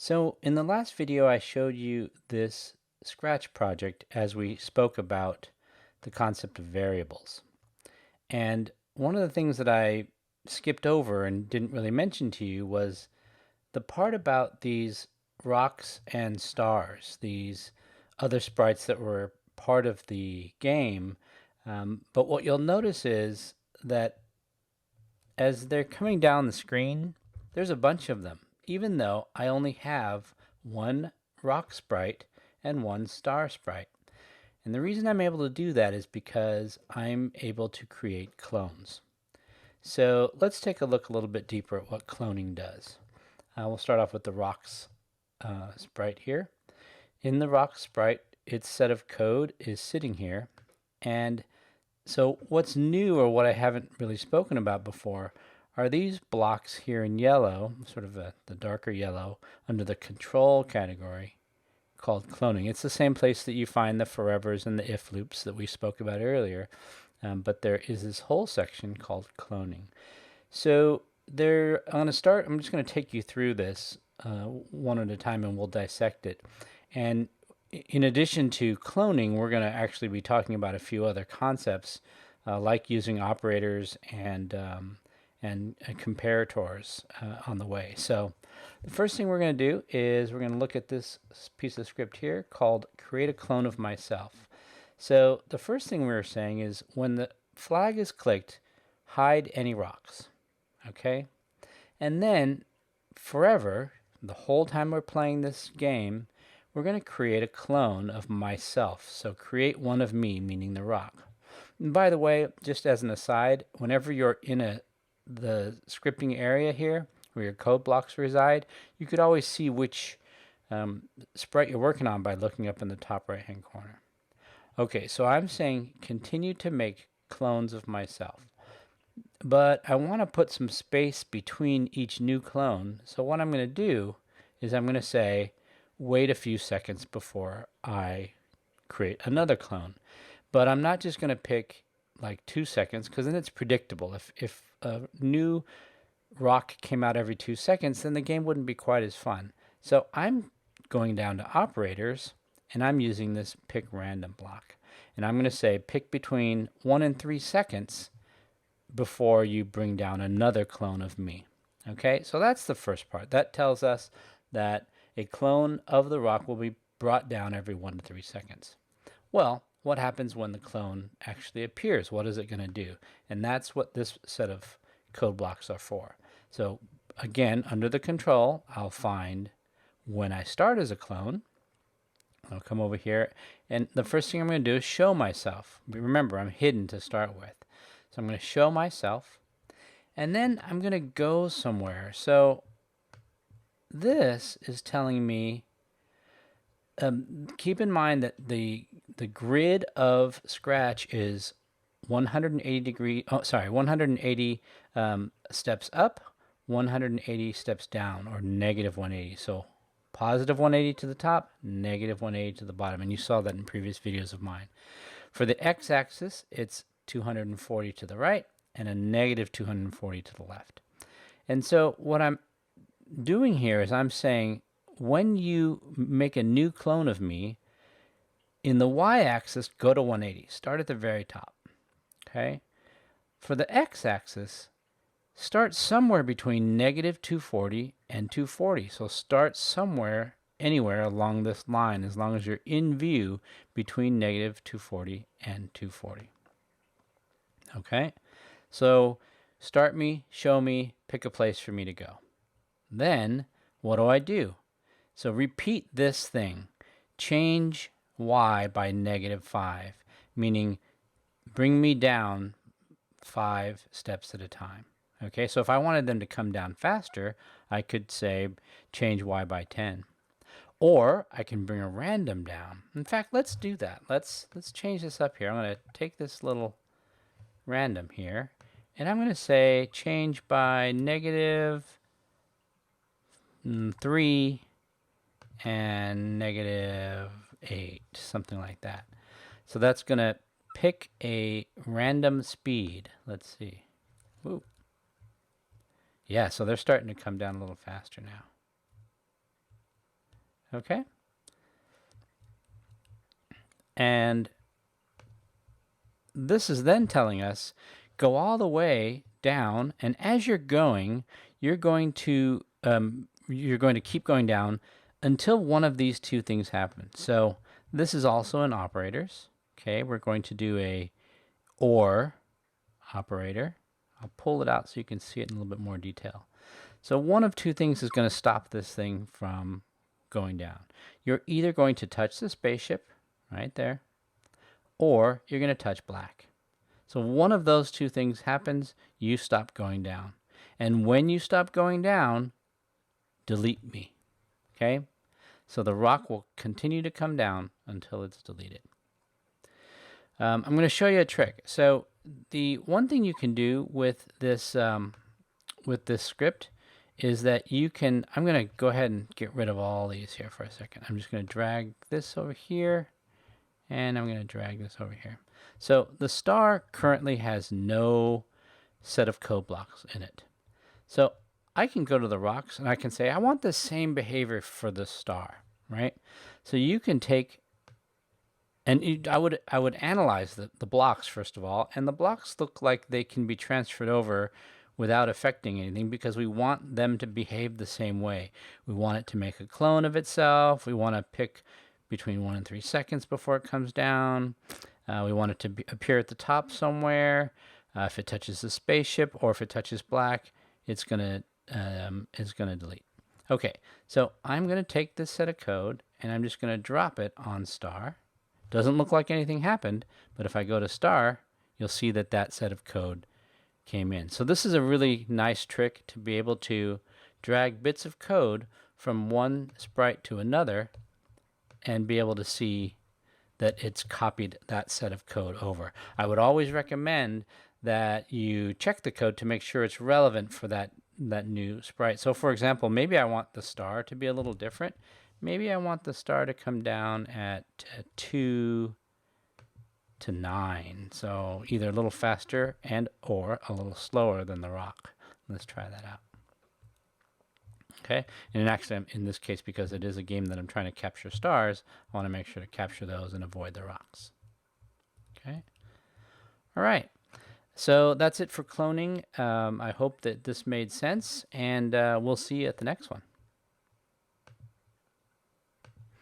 So in the last video, I showed you this Scratch project as we spoke about the concept of variables. And one of the things that I skipped over and didn't really mention to you was the part about these rocks and stars, these other sprites that were part of the game. But what you'll notice is that as they're coming down the screen, there's a bunch of them, even though I only have one rock sprite and one star sprite. And the reason I'm able to do that is because I'm able to create clones. So let's take a look a little bit deeper at what cloning does. We'll start off with the rocks sprite here. In the rock sprite, its set of code is sitting here. And so what's new, or what I haven't really spoken about before, are these blocks here in yellow, sort of the darker yellow, under the control category called cloning. It's the same place that you find the forevers and the if loops that we spoke about earlier, but there is this whole section called cloning. So I'm just going to take you through this one at a time, and we'll dissect it. And in addition to cloning, we're going to actually be talking about a few other concepts, like using operators and comparators on the way. So the first thing we're going to do is we're going to look at this piece of script here called create a clone of myself. So the first thing we're saying is when the flag is clicked, hide any rocks. Okay? And then forever, the whole time we're playing this game, we're going to create a clone of myself. So create one of me, meaning the rock. And by the way, just as an aside, whenever you're in the scripting area here, where your code blocks reside, you could always see which sprite you're working on by looking up in the top right hand corner. Okay, so I'm saying continue to make clones of myself. But I want to put some space between each new clone. So what I'm going to do is I'm going to say, wait a few seconds before I create another clone. But I'm not just going to pick like 2 seconds, because then it's predictable. If a new rock came out every 2 seconds, then the game wouldn't be quite as fun. So I'm going down to operators, and I'm using this pick random block. And I'm going to say pick between 1 and 3 seconds before you bring down another clone of me. Okay, so that's the first part. That tells us that a clone of the rock will be brought down every 1 to 3 seconds. Well, what happens when the clone actually appears? What is it going to do? And that's what this set of code blocks are for. So again, under the control, I'll find when I start as a clone. I'll come over here, and the first thing I'm going to do is show myself. Remember, I'm hidden to start with. So I'm going to show myself, and then I'm going to go somewhere. So this is telling me, keep in mind that the grid of Scratch is 180 steps up, 180 steps down, or negative 180. So positive 180 to the top, negative 180 to the bottom. And you saw that in previous videos of mine. For the x-axis, it's 240 to the right and a negative 240 to the left. And so what I'm doing here is I'm saying when you make a new clone of me, in the y-axis, go to 180. Start at the very top. Okay? For the x-axis, start somewhere between negative 240 and 240. So start somewhere, anywhere along this line, as long as you're in view between negative 240 and 240. Okay? So start me, show me, pick a place for me to go. Then, what do? So repeat this thing. Change y by negative 5, meaning bring me down 5 steps at a time. Okay, so if I wanted them to come down faster, I could say change y by 10. Or I can bring a random down. In fact, let's do that. Let's change this up here. I'm going to take this little random here, and I'm going to say change by negative 3 and negative 8, something like that. So that's going to pick a random speed. Let's see. Ooh. Yeah, so they're starting to come down a little faster now. Okay? And this is then telling us go all the way down, and as you're going to keep going down until one of these two things happen. So this is also in operators. Okay, we're going to do a OR operator. I'll pull it out so you can see it in a little bit more detail. So one of two things is going to stop this thing from going down. You're either going to touch the spaceship right there, or you're going to touch black. So one of those two things happens, you stop going down. And when you stop going down, delete me. Okay? So the rock will continue to come down until it's deleted. I'm going to show you a trick. So the one thing you can do with this script is that you can, I'm going to go ahead and get rid of all these here for a second. I'm just going to drag this over here, and I'm going to drag this over here. So the star currently has no set of code blocks in it. So I can go to the rocks and I can say, I want the same behavior for the star, right? So you can take, and I would analyze the blocks first of all, and the blocks look like they can be transferred over without affecting anything because we want them to behave the same way. We want it to make a clone of itself. We want to pick between 1 and 3 seconds before it comes down. We want it to appear at the top somewhere. If it touches the spaceship or if it touches black, it's gonna delete. Okay, so I'm gonna take this set of code and I'm just gonna drop it on star. Doesn't look like anything happened, but if I go to star, you'll see that that set of code came in. So this is a really nice trick to be able to drag bits of code from one sprite to another and be able to see that it's copied that set of code over. I would always recommend that you check the code to make sure it's relevant for that new sprite. So for example, maybe I want the star to be a little different. Maybe I want the star to come down at 2 to 9. So either a little faster or a little slower than the rock. Let's try that out. Okay, and actually in this case, because it is a game that I'm trying to capture stars, I want to make sure to capture those and avoid the rocks. Okay, all right. So that's it for cloning. I hope that this made sense, and we'll see you at the next one.